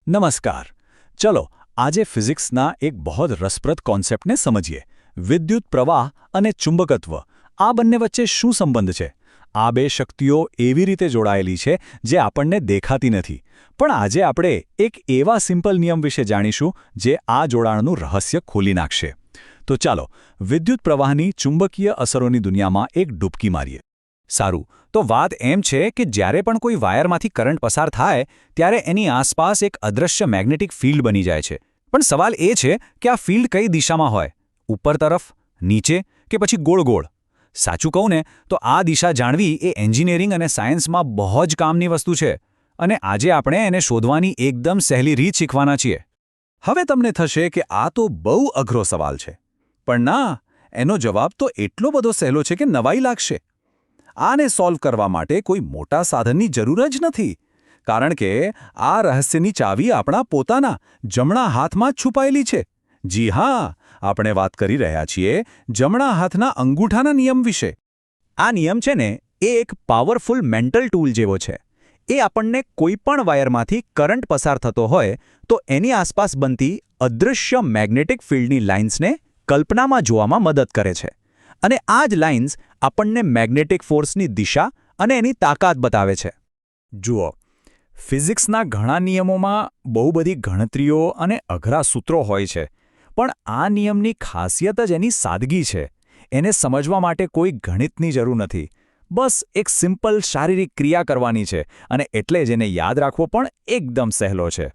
નમસ્કાર. ચલો આજે ફિઝિક્સના એક બહુ રસપ્રદ કોન્સેપ્ટને સમજીએ. વિદ્યુત પ્રવાહ અને ચુંબકત્વ આ બંને વચ્ચે શું સંબંધ છે? આ બે શક્તિઓ એવી રીતે જોડાયેલી છે જે આપણને દેખાતી નથી. પણ આજે આપણે એક એવા સિમ્પલ નિયમ વિશે જાણીશું જે આ જોડાણનું રહસ્ય ખોલી નાખશે. તો ચાલો વિદ્યુત પ્રવાહની ચુંબકીય અસરોની દુનિયામાં એક ડૂબકી મારીએ. સારું, તો વાત એમ છે કે જ્યારે પણ કોઈ વાયરમાંથી કરંટ પસાર થાય ત્યારે એની આસપાસ એક અદૃશ્ય મેગ્નેટિક ફિલ્ડ બની જાય છે. પણ સવાલ એ છે કે આ ફિલ્ડ કઈ દિશામાં હોય? ઉપર તરફ, નીચે કે પછી ગોળ ગોળ? સાચું કહું ને તો આ દિશા જાણવી એ એન્જિનિયરિંગ અને સાયન્સમાં બહુ જ કામની વસ્તુ છે. અને આજે આપણે એને શોધવાની એકદમ સહેલી રીત શીખવાના છીએ. હવે તમને થશે કે આ તો બહુ અઘરો સવાલ છે. પણ ના, એનો જવાબ તો એટલો બધો સહેલો છે કે નવાઈ લાગશે. આને સોલ્વ કરવા માટે કોઈ મોટા સાધનની જરૂર જ નથી. કારણ કે આ રહસ્યની ચાવી આપણા પોતાના જમણા હાથમાં જ છુપાયેલી છે. જી હા, આપણે વાત કરી રહ્યા છીએ જમણા હાથના અંગૂઠાના નિયમ વિશે. આ નિયમ છે ને એ એક પાવરફુલ મેન્ટલ ટૂલ જેવો છે. એ આપણને કોઈપણ વાયરમાંથી કરંટ પસાર થતો હોય તો એની આસપાસ બનતી અદૃશ્ય મેગ્નેટિક ફિલ્ડની લાઇન્સને કલ્પનામાં જોવામાં મદદ કરે છે. અને આ જ લાઇન્સ આપણને મેગ્નેટિક ફોર્સની દિશા અને એની તાકાત બતાવે છે. જુઓ, ફિઝિક્સના ઘણા નિયમોમાં બહુ બધી ગણતરીઓ અને અઘરા સૂત્રો હોય છે. પણ આ નિયમની ખાસિયત જ એની સાદગી છે. એને સમજવા માટે કોઈ ગણિતની જરૂર નથી. બસ એક સિમ્પલ શારીરિક ક્રિયા કરવાની છે અને એટલે જ એને યાદ રાખવો પણ એકદમ સહેલો છે.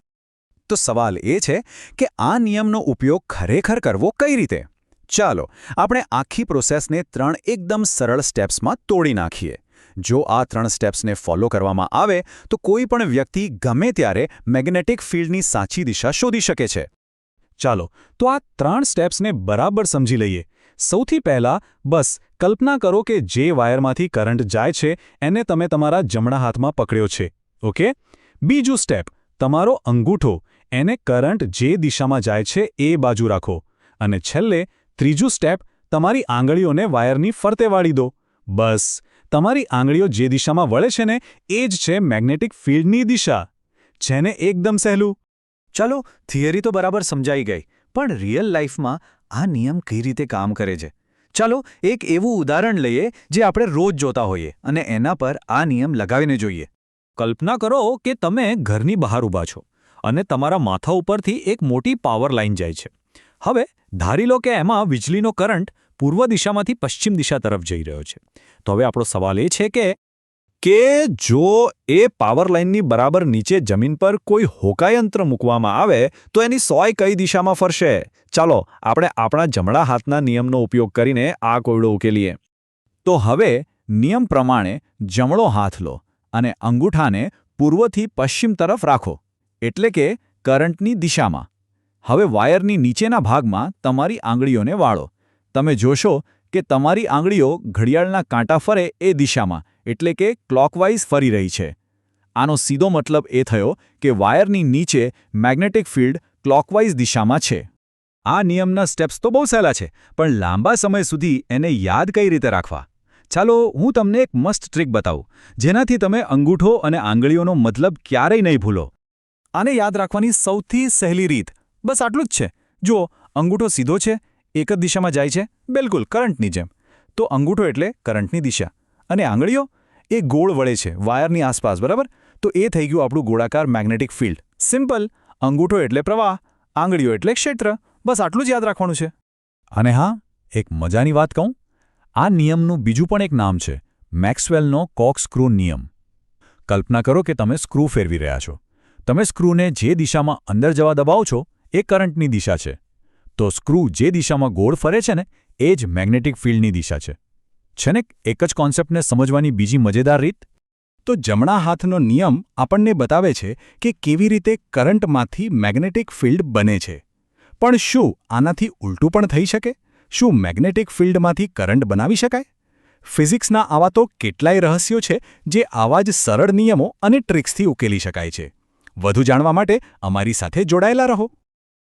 તો સવાલ એ છે કે આ નિયમનો ઉપયોગ ખરેખર કરવો કઈ રીતે? ચાલો આપણે આખી પ્રોસેસને 3 એકદમ સરળ સ્ટેપ્સમાં તોડી નાખીએ. જો આ 3 સ્ટેપ્સને ફોલો કરવામાં આવે તો કોઈ પણ વ્યક્તિ ગમે ત્યારે મેગ્નેટિક ફિલ્ડની સાચી દિશા શોધી શકે છે. ચાલો તો આ 3 સ્ટેપ્સને બરાબર સમજી લઈએ. સૌથી પહેલાં બસ કલ્પના કરો કે જે વાયરમાંથી કરંટ જાય છે એને તમે તમારા જમણા હાથમાં પકડ્યો છે. ઓકે? બીજું સ્ટેપ, તમારો અંગૂઠો એને કરંટ જે દિશામાં જાય છે એ બાજુ રાખો. અને છેલ્લે ત્રીજું સ્ટેપ, તમારી આંગળીઓને વાયરની ફરતે વાળી દો. બસ તમારી આંગળીઓ જે દિશામાં વળે છે ને એ જ છે મેગ્નેટિક ફિલ્ડની દિશા. છે ને એકદમ સહેલું? ચાલો થિયરી તો બરાબર સમજાઈ ગઈ, પણ રિયલ લાઈફમાં આ નિયમ કઈ રીતે કામ કરે છે? ચાલો એક એવું ઉદાહરણ લઈએ જે આપણે રોજ જોતા હોઈએ અને એના પર આ નિયમ લગાવીને જોઈએ. કલ્પના કરો કે તમે ઘરની બહાર ઊભા છો અને તમારા માથા ઉપરથી એક મોટી પાવર લાઇન જાય છે. હવે ધારી લો કે એમાં વીજળીનો કરંટ પૂર્વ દિશામાંથી પશ્ચિમ દિશા તરફ જઈ રહ્યો છે. તો હવે આપણો સવાલ એ છે કે જો એ પાવર લાઇનની બરાબર નીચે જમીન પર કોઈ હોકાયંત્ર મૂકવામાં આવે તો એની સોય કઈ દિશામાં ફરશે? ચાલો આપણે આપણા જમણા હાથના નિયમનો ઉપયોગ કરીને આ કોયડો ઉકેલીએ. તો હવે નિયમ પ્રમાણે જમણો હાથ લો અને અંગૂઠાને પૂર્વથી પશ્ચિમ તરફ રાખો, એટલે કે કરંટની દિશામાં. હવે વાયરની નીચેના ભાગમાં તમારી આંગળીઓને વાળો. તમે જોશો કે તમારી આંગળીઓ ઘડિયાળના કાંટા ફરે એ દિશામાં, એટલે કે ક્લોકવાઇઝ ફરી રહી છે. આનો સીધો મતલબ એ થયો કે વાયરની નીચે મેગ્નેટિક ફિલ્ડ ક્લોકવાઇઝ દિશામાં છે. આ નિયમના સ્ટેપ્સ તો બહુ સહેલા છે, પણ લાંબા સમય સુધી એને યાદ કઈ રીતે રાખવા? ચાલો હું તમને એક મસ્ત ટ્રીક બતાવું, જેનાથી તમે અંગૂઠો અને આંગળીઓનો મતલબ ક્યારેય નહીં ભૂલો. આને યાદ રાખવાની સૌથી સહેલી રીત બસ આટલું જ છે. જુઓ, અંગૂઠો સીધો છે, એક જ દિશામાં જાય છે, બિલકુલ કરંટની જેમ. તો અંગૂઠો એટલે કરંટની દિશા અને આંગળીઓ એ ગોળ વળે છે વાયરની આસપાસ, બરાબર? તો એ થઈ ગયું આપણું ગોળાકાર મેગ્નેટિક ફિલ્ડ. સિમ્પલ. અંગૂઠો એટલે પ્રવાહ, આંગળીઓ એટલે ક્ષેત્ર. બસ આટલું જ યાદ રાખવાનું છે. અને હા, એક મજાની વાત કહું, આ નિયમનું બીજું પણ એક નામ છે, મેક્સવેલનો કોર્કસ્ક્રૂ નિયમ. કલ્પના કરો કે તમે સ્ક્રૂ ફેરવી રહ્યા છો. તમે સ્ક્રૂને જે દિશામાં અંદર જવા દબાવો છો એ કરંટની દિશા છે. તો સ્ક્રૂ જે દિશામાં ગોળ ફરે છે ને એ જ મેગ્નેટિક ફિલ્ડની દિશા છે. છે ને એક જ કોન્સેપ્ટને સમજવાની બીજી મજેદાર રીત? તો જમણા હાથનો નિયમ આપણને બતાવે છે કે કેવી રીતે કરંટમાંથી મેગ્નેટિક ફિલ્ડ બને છે. પણ શું આનાથી ઉલટું પણ થઈ શકે? શું મેગ્નેટિક ફિલ્ડમાંથી કરંટ બનાવી શકાય? ફિઝિક્સના આવા તો કેટલાય રહસ્યો છે જે આવા જ સરળ નિયમો અને ટ્રિક્સથી ઉકેલી શકાય છે. વધુ જાણવા માટે અમારી સાથે જોડાયેલા રહો.